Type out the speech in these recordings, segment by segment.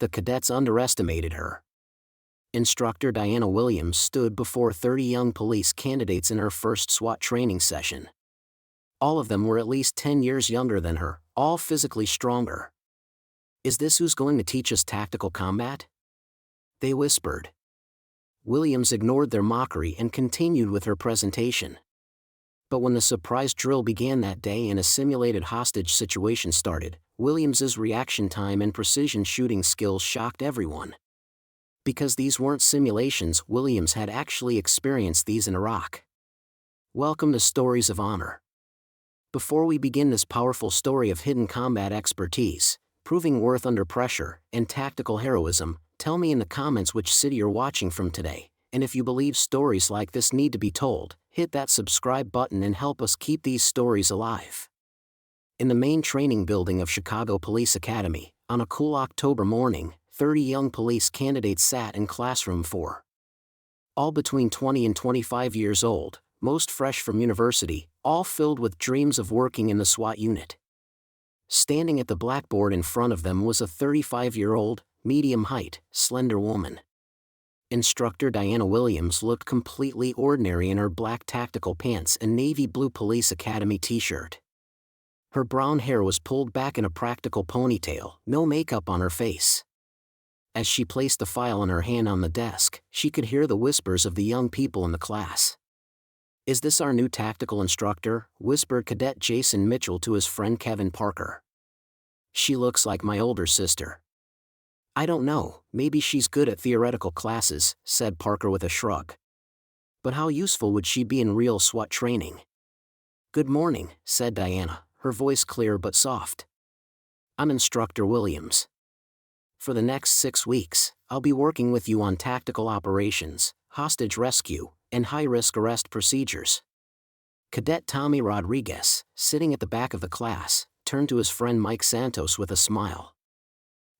The cadets underestimated her. Instructor Diana Williams stood before 30 young police candidates in her first SWAT training session. All of them were at least 10 years younger than her, all physically stronger. "Is this who's going to teach us tactical combat?" they whispered. Williams ignored their mockery and continued with her presentation. But when the surprise drill began that day and a simulated hostage situation started, Williams's reaction time and precision shooting skills shocked everyone. Because these weren't simulations, Williams had actually experienced these in Iraq. Welcome to Stories of Honor. Before we begin this powerful story of hidden combat expertise, proving worth under pressure, and tactical heroism, tell me in the comments which city you're watching from today, and if you believe stories like this need to be told, hit that subscribe button and help us keep these stories alive. In the main training building of Chicago Police Academy, on a cool October morning, 30 young police candidates sat in classroom 4. All between 20 and 25 years old, most fresh from university, all filled with dreams of working in the SWAT unit. Standing at the blackboard in front of them was a 35-year-old, medium-height, slender woman. Instructor Diana Williams looked completely ordinary in her black tactical pants and navy blue police academy t-shirt. Her brown hair was pulled back in a practical ponytail, no makeup on her face. As she placed the file in her hand on the desk, she could hear the whispers of the young people in the class. "Is this our new tactical instructor?" whispered Cadet Jason Mitchell to his friend Kevin Parker. "She looks like my older sister." "I don't know, maybe she's good at theoretical classes," said Parker with a shrug. "But how useful would she be in real SWAT training?" "Good morning," said Diana, her voice clear but soft. "I'm Instructor Williams. For the next 6 weeks, I'll be working with you on tactical operations, hostage rescue, and high-risk arrest procedures." Cadet Tommy Rodriguez, sitting at the back of the class, turned to his friend Mike Santos with a smile.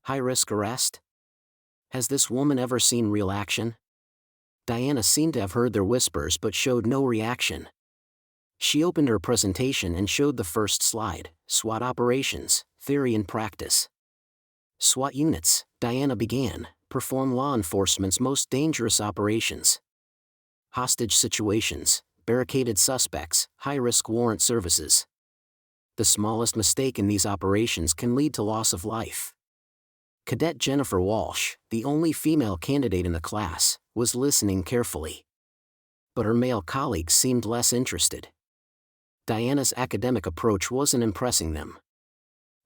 "High-risk arrest? Has this woman ever seen real action?" Diana seemed to have heard their whispers but showed no reaction. She opened her presentation and showed the first slide, SWAT operations, theory and practice. SWAT units, Diana began, perform law enforcement's most dangerous operations. Hostage situations, barricaded suspects, high-risk warrant services. The smallest mistake in these operations can lead to loss of life. Cadet Jennifer Walsh, the only female candidate in the class, was listening carefully. But her male colleagues seemed less interested. Diana's academic approach wasn't impressing them.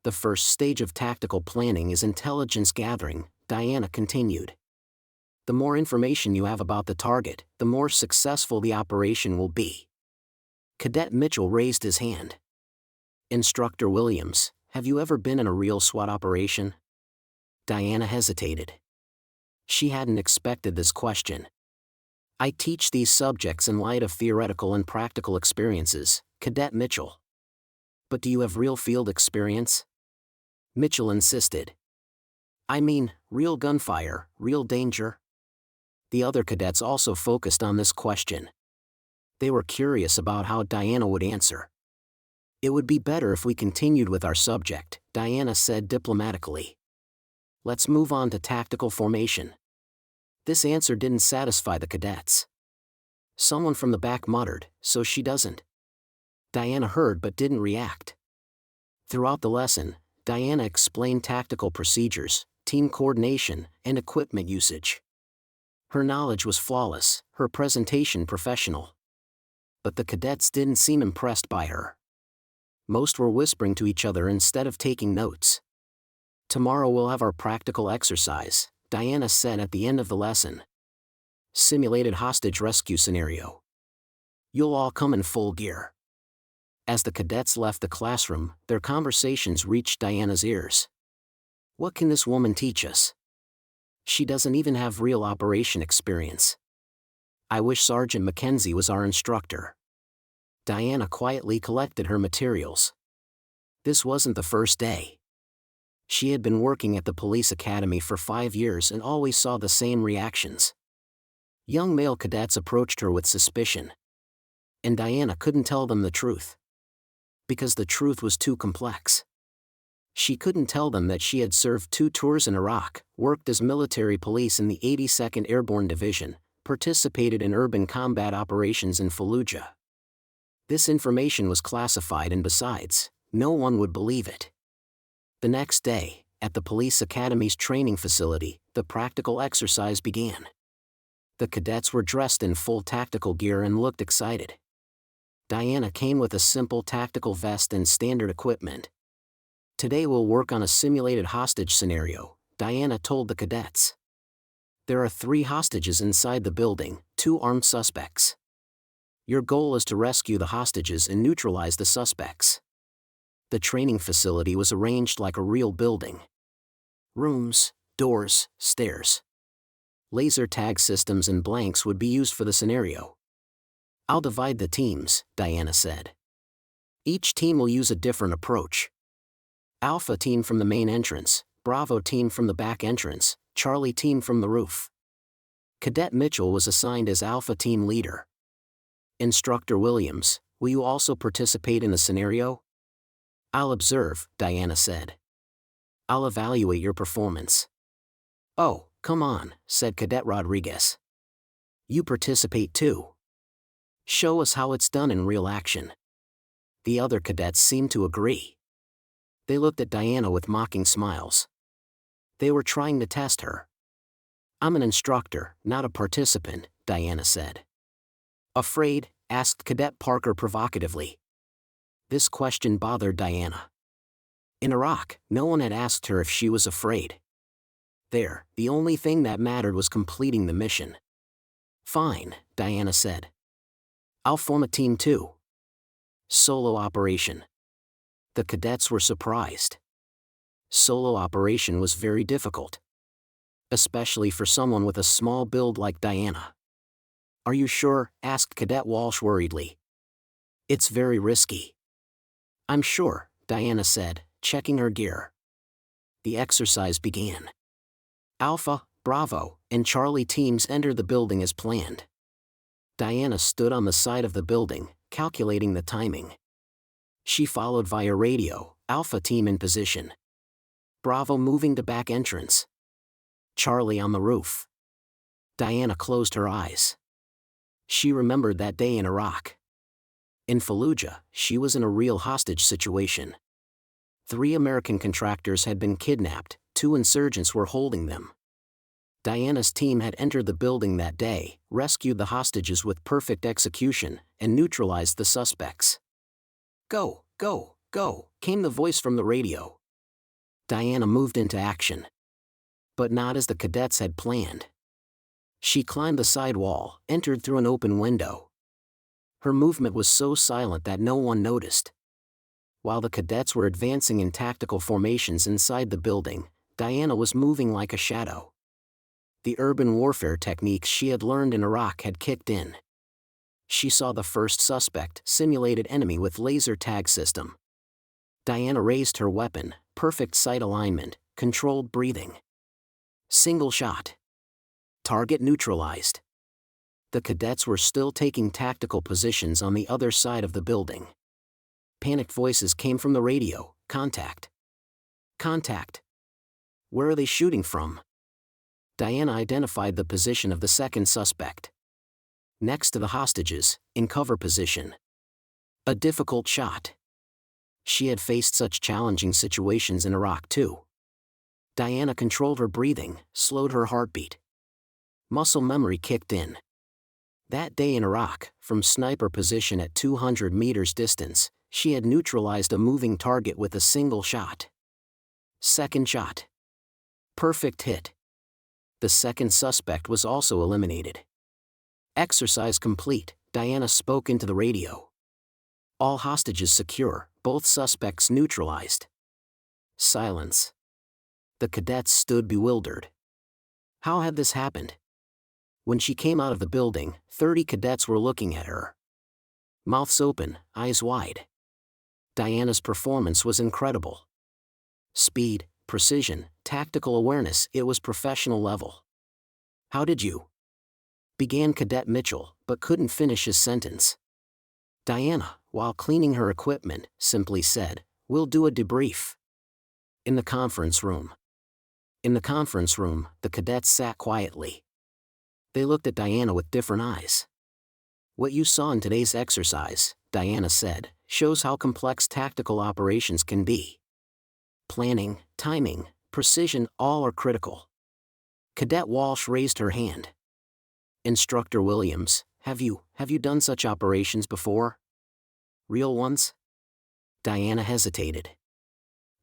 "The first stage of tactical planning is intelligence gathering," Diana continued. "The more information you have about the target, the more successful the operation will be." Cadet Mitchell raised his hand. "Instructor Williams, have you ever been in a real SWAT operation?" Diana hesitated. She hadn't expected this question. "I teach these subjects in light of theoretical and practical experiences, Cadet Mitchell. But do you have real field experience?" Mitchell insisted. "I mean, real gunfire, real danger?" The other cadets also focused on this question. They were curious about how Diana would answer. "It would be better if we continued with our subject," Diana said diplomatically. "Let's move on to tactical formation." This answer didn't satisfy the cadets. Someone from the back muttered, "So she doesn't." Diana heard but didn't react. Throughout the lesson, Diana explained tactical procedures, team coordination, and equipment usage. Her knowledge was flawless, her presentation professional. But the cadets didn't seem impressed by her. Most were whispering to each other instead of taking notes. "Tomorrow we'll have our practical exercise," Diana said at the end of the lesson. "Simulated hostage rescue scenario. You'll all come in full gear." As the cadets left the classroom, their conversations reached Diana's ears. "What can this woman teach us? She doesn't even have real operation experience. I wish Sergeant Mackenzie was our instructor." Diana quietly collected her materials. This wasn't the first day. She had been working at the police academy for 5 years and always saw the same reactions. Young male cadets approached her with suspicion. And Diana couldn't tell them the truth. Because the truth was too complex. She couldn't tell them that she had served 2 tours in Iraq, worked as military police in the 82nd Airborne Division, participated in urban combat operations in Fallujah. This information was classified, and besides, no one would believe it. The next day, at the police academy's training facility, the practical exercise began. The cadets were dressed in full tactical gear and looked excited. Diana came with a simple tactical vest and standard equipment. "Today we'll work on a simulated hostage scenario," Diana told the cadets. "There are 3 hostages inside the building, 2 armed suspects. Your goal is to rescue the hostages and neutralize the suspects." The training facility was arranged like a real building. Rooms, doors, stairs. Laser tag systems and blanks would be used for the scenario. "I'll divide the teams," Diana said. "Each team will use a different approach. Alpha team from the main entrance, Bravo team from the back entrance, Charlie team from the roof." Cadet Mitchell was assigned as Alpha team leader. "Instructor Williams, will you also participate in the scenario?" "I'll observe," Diana said. "I'll evaluate your performance." "Oh, come on," said Cadet Rodriguez. "You participate too. Show us how it's done in real action." The other cadets seemed to agree. They looked at Diana with mocking smiles. They were trying to test her. "I'm an instructor, not a participant," Diana said. "Afraid?" asked Cadet Parker provocatively. This question bothered Diana. In Iraq, no one had asked her if she was afraid. There, the only thing that mattered was completing the mission. "Fine," Diana said. "I'll form a team too." Solo operation. The cadets were surprised. Solo operation was very difficult. Especially for someone with a small build like Diana. "Are you sure?" asked Cadet Walsh worriedly. "It's very risky." "I'm sure," Diana said, checking her gear. The exercise began. Alpha, Bravo, and Charlie teams entered the building as planned. Diana stood on the side of the building, calculating the timing. She followed via radio, Alpha team in position. Bravo moving to back entrance. Charlie on the roof. Diana closed her eyes. She remembered that day in Iraq. In Fallujah, she was in a real hostage situation. 3 American contractors had been kidnapped, 2 insurgents were holding them. Diana's team had entered the building that day, rescued the hostages with perfect execution, and neutralized the suspects. "Go, go, go," came the voice from the radio. Diana moved into action. But not as the cadets had planned. She climbed the side wall, entered through an open window. Her movement was so silent that no one noticed. While the cadets were advancing in tactical formations inside the building, Diana was moving like a shadow. The urban warfare techniques she had learned in Iraq had kicked in. She saw the first suspect, simulated enemy with laser tag system. Diana raised her weapon, perfect sight alignment, controlled breathing. Single shot. Target neutralized. The cadets were still taking tactical positions on the other side of the building. Panicked voices came from the radio. "Contact. Contact. Where are they shooting from?" Diana identified the position of the second suspect. Next to the hostages, in cover position. A difficult shot. She had faced such challenging situations in Iraq too. Diana controlled her breathing, slowed her heartbeat. Muscle memory kicked in. That day in Iraq, from sniper position at 200 meters distance, she had neutralized a moving target with a single shot. Second shot. Perfect hit. The second suspect was also eliminated. "Exercise complete," Diana spoke into the radio. "All hostages secure, both suspects neutralized." Silence. The cadets stood bewildered. How had this happened? When she came out of the building, 30 cadets were looking at her. Mouths open, eyes wide. Diana's performance was incredible. Speed, precision, tactical awareness, it was professional level. "How did you?" began Cadet Mitchell, but couldn't finish his sentence. Diana, while cleaning her equipment, simply said, "We'll do a debrief." In the conference room. In the conference room, the cadets sat quietly. They looked at Diana with different eyes. "What you saw in today's exercise," Diana said, "shows how complex tactical operations can be. Planning, timing, precision, all are critical." Cadet Walsh raised her hand. "Instructor Williams, have you done such operations before? Real ones?" Diana hesitated.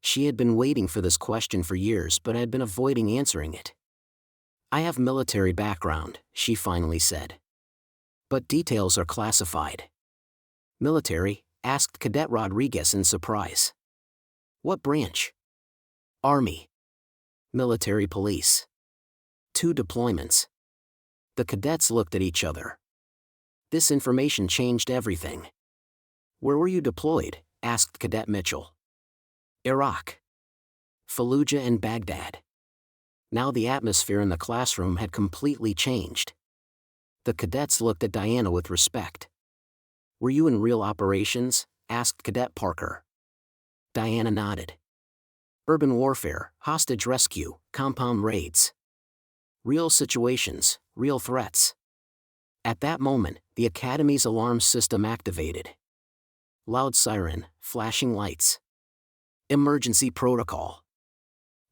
She had been waiting for this question for years but had been avoiding answering it. "I have military background," she finally said. "But details are classified." "Military?" asked Cadet Rodriguez in surprise. "What branch?" "Army. Military police. 2 deployments." The cadets looked at each other. This information changed everything. "Where were you deployed?" asked Cadet Mitchell. "Iraq. Fallujah and Baghdad." Now the atmosphere in the classroom had completely changed. The cadets looked at Diana with respect. "Were you in real operations?" asked Cadet Parker. Diana nodded. "Urban warfare, hostage rescue, compound raids. Real situations, real threats." At that moment, the Academy's alarm system activated. Loud siren, flashing lights. Emergency protocol.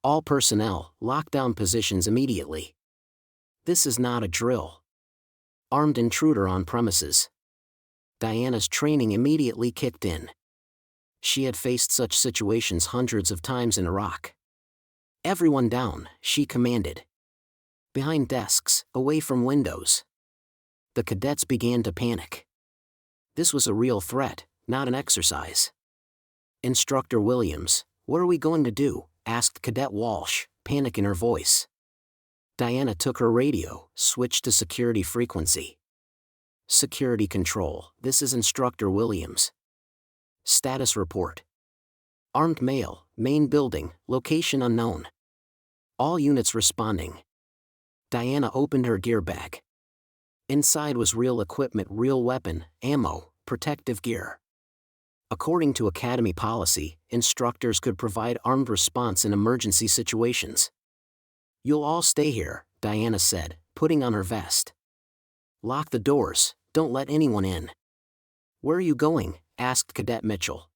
"All personnel, lock down positions immediately. This is not a drill. Armed intruder on premises." Diana's training immediately kicked in. She had faced such situations hundreds of times in Iraq. "Everyone down," she commanded. "Behind desks, away from windows." The cadets began to panic. This was a real threat, not an exercise. "Instructor Williams, what are we going to do?" asked Cadet Walsh, panic in her voice. Diana took her radio, switched to security frequency. "Security control, this is Instructor Williams. Status report. Armed male, main building, location unknown. All units responding." Diana opened her gear bag. Inside was real equipment, real weapon, ammo, protective gear. According to Academy policy, instructors could provide armed response in emergency situations. "You'll all stay here," Diana said, putting on her vest. "Lock the doors, don't let anyone in." "Where are you going?" asked Cadet Mitchell.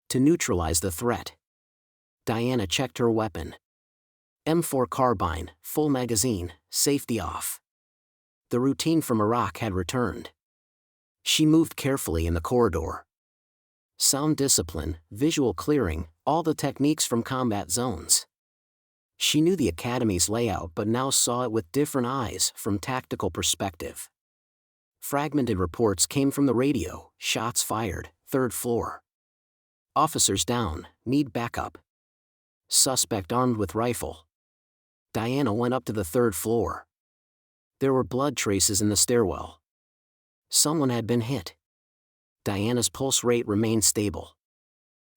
"To neutralize the threat." Diana checked her weapon. M4 carbine, full magazine, safety off. The routine from Iraq had returned. She moved carefully in the corridor. Sound discipline, visual clearing, all the techniques from combat zones. She knew the Academy's layout but now saw it with different eyes, from tactical perspective. Fragmented reports came from the radio: "Shots fired, 3rd floor. Officers down, need backup. Suspect armed with rifle." Diana went up to the 3rd floor. There were blood traces in the stairwell. Someone had been hit. Diana's pulse rate remained stable.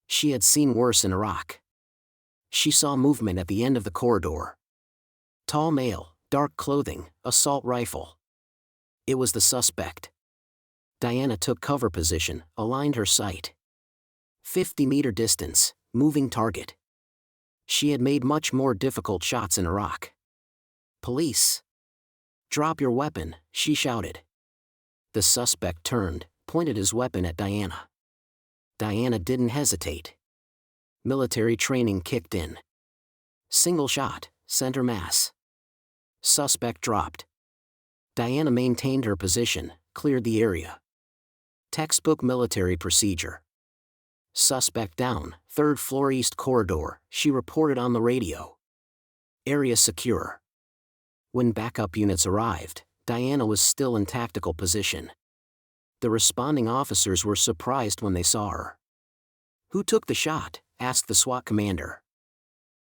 She had seen worse in Iraq. She saw movement at the end of the corridor. Tall male, dark clothing, assault rifle. It was the suspect. Diana took cover position, aligned her sight. 50-meter distance, moving target. She had made much more difficult shots in Iraq. "Police! Drop your weapon," she shouted. The suspect turned, pointed his weapon at Diana. Diana didn't hesitate. Military training kicked in. Single shot, center mass. Suspect dropped. Diana maintained her position, cleared the area. Textbook military procedure. "Suspect down, 3rd floor east corridor," she reported on the radio. "Area secure." When backup units arrived, Diana was still in tactical position. The responding officers were surprised when they saw her. "Who took the shot?" asked the SWAT commander.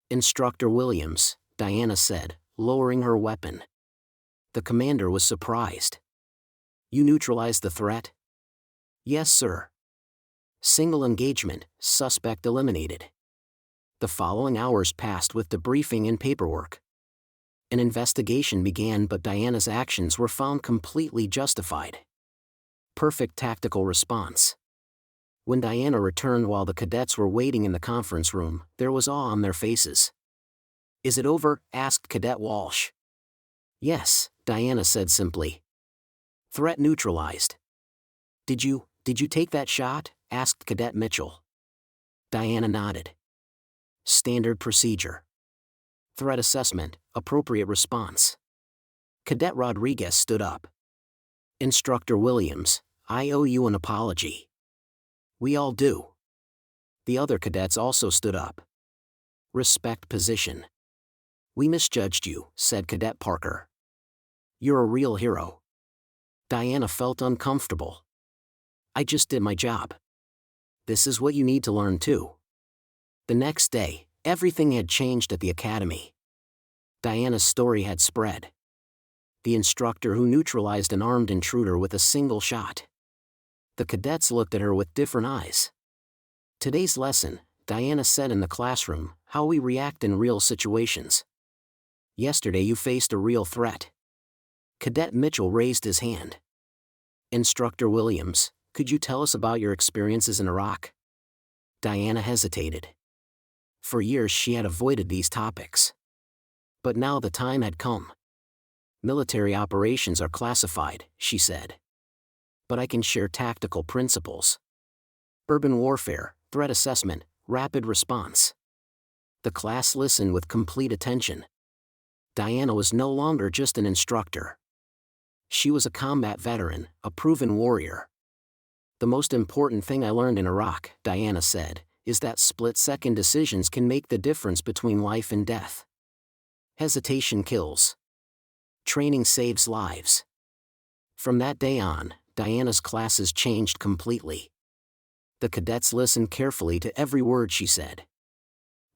"Instructor Williams," Diana said, lowering her weapon. The commander was surprised. "You neutralized the threat?" "Yes, sir." Single engagement, suspect eliminated. The following hours passed with debriefing and paperwork. An investigation began, but Diana's actions were found completely justified. Perfect tactical response. When Diana returned while the cadets were waiting in the conference room, there was awe on their faces. "Is it over?" asked Cadet Walsh. "Yes," Diana said simply. "Threat neutralized." Did you take that shot?" asked Cadet Mitchell. Diana nodded. "Standard procedure. Threat assessment, appropriate response." Cadet Rodriguez stood up. "Instructor Williams, I owe you an apology." "We all do." The other cadets also stood up. "Respect position." "We misjudged you," said Cadet Parker. "You're a real hero." Diana felt uncomfortable. "I just did my job. This is what you need to learn too." The next day, everything had changed at the academy. Diana's story had spread. The instructor who neutralized an armed intruder with a single shot. The cadets looked at her with different eyes. "Today's lesson," Diana said in the classroom, "how we react in real situations. Yesterday you faced a real threat." Cadet Mitchell raised his hand. "Instructor Williams, could you tell us about your experiences in Iraq?" Diana hesitated. For years she had avoided these topics. But now the time had come. "Military operations are classified," she said. "But I can share tactical principles. Urban warfare, threat assessment, rapid response." The class listened with complete attention. Diana was no longer just an instructor. She was a combat veteran, a proven warrior. "The most important thing I learned in Iraq," Diana said, "is that split-second decisions can make the difference between life and death. Hesitation kills. Training saves lives." From that day on, Diana's classes changed completely. The cadets listened carefully to every word she said.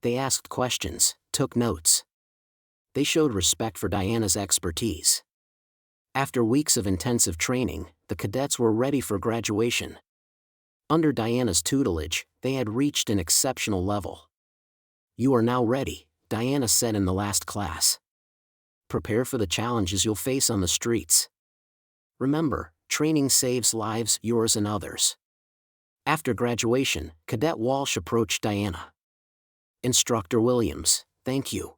They asked questions, took notes. They showed respect for Diana's expertise. After weeks of intensive training, the cadets were ready for graduation. Under Diana's tutelage, they had reached an exceptional level. "You are now ready," Diana said in the last class. "Prepare for the challenges you'll face on the streets. Remember, training saves lives, yours and others." After graduation, Cadet Walsh approached Diana. "Instructor Williams, thank you.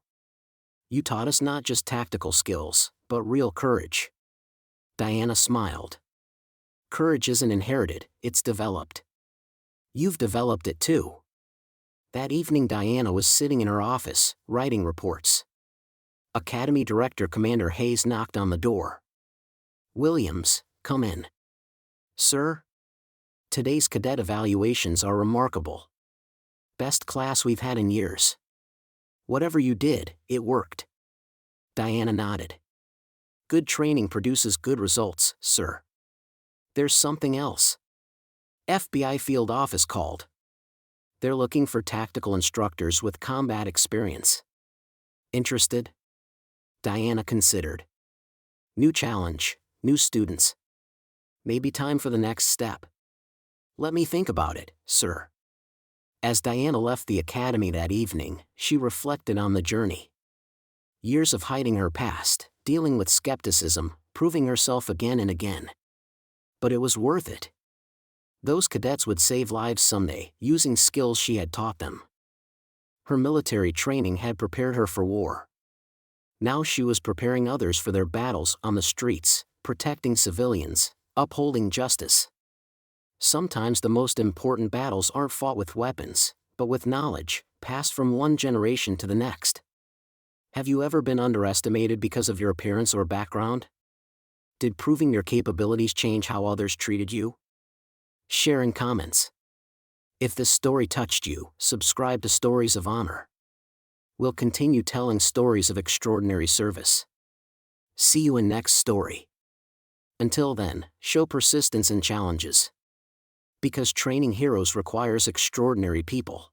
You taught us not just tactical skills, but real courage." Diana smiled. "Courage isn't inherited, it's developed. You've developed it too." That evening Diana was sitting in her office, writing reports. Academy Director Commander Hayes knocked on the door. "Williams, come in." "Sir?" "Today's cadet evaluations are remarkable. Best class we've had in years. Whatever you did, it worked." Diana nodded. "Good training produces good results, sir." "There's something else." FBI field office called. "They're looking for tactical instructors with combat experience. Interested?" Diana considered. "New challenge, new students. Maybe time for the next step." "Let me think about it, sir." As Diana left the academy that evening, she reflected on the journey. Years of hiding her past, dealing with skepticism, proving herself again and again. But it was worth it. Those cadets would save lives someday, using skills she had taught them. Her military training had prepared her for war. Now she was preparing others for their battles on the streets, protecting civilians, upholding justice. Sometimes the most important battles aren't fought with weapons, but with knowledge, passed from one generation to the next. Have you ever been underestimated because of your appearance or background? Did proving your capabilities change how others treated you? Share in comments. If this story touched you, subscribe to Stories of Honor. We'll continue telling stories of extraordinary service. See you in next story. Until then, show persistence in challenges. Because training heroes requires extraordinary people.